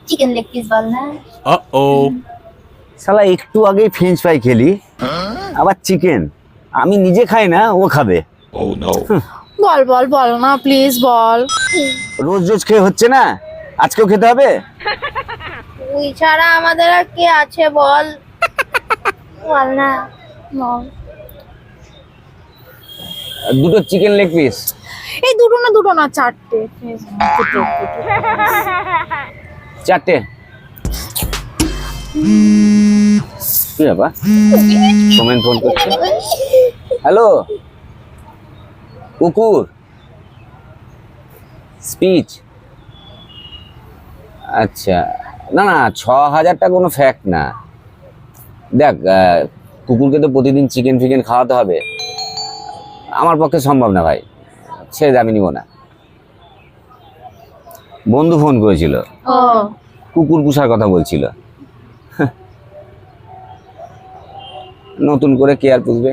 Chicken leg piece বল না। শালা একটু আগেই ফ্রেঞ্চ ফ্রাই খেলি, আবার চিকেন। আমি নিজে খাই না, ও খাবে। বল বল বল না প্লিজ বল। রোজ রোজ খেয়ে হচ্ছে না, আজকেও খেতে হবে। তুই ছাড়া আমাদের আর কে আছে বল। বল না। বল। দুটো চিকেন লেগ পিস। এই দুটো না চারটে please, দুটো। চারটে। কি বাবা, সোমেন ফোন করছে। হ্যালো কুকুর, স্পিচ। আচ্ছা, না না, 6,000টা কোনো ফ্যাক্ট না। দেখ, কুকুরকে তো প্রতিদিন চিকেন ফিকেন খাওয়াতে হবে, আমার পক্ষে সম্ভব না ভাই, ছেড়ে দে, আমি নিব না। বন্ধু ফোন করেছিল, ও কুকুর পুষার কথা বলছিল। নতুন করে কে আর পুষবে।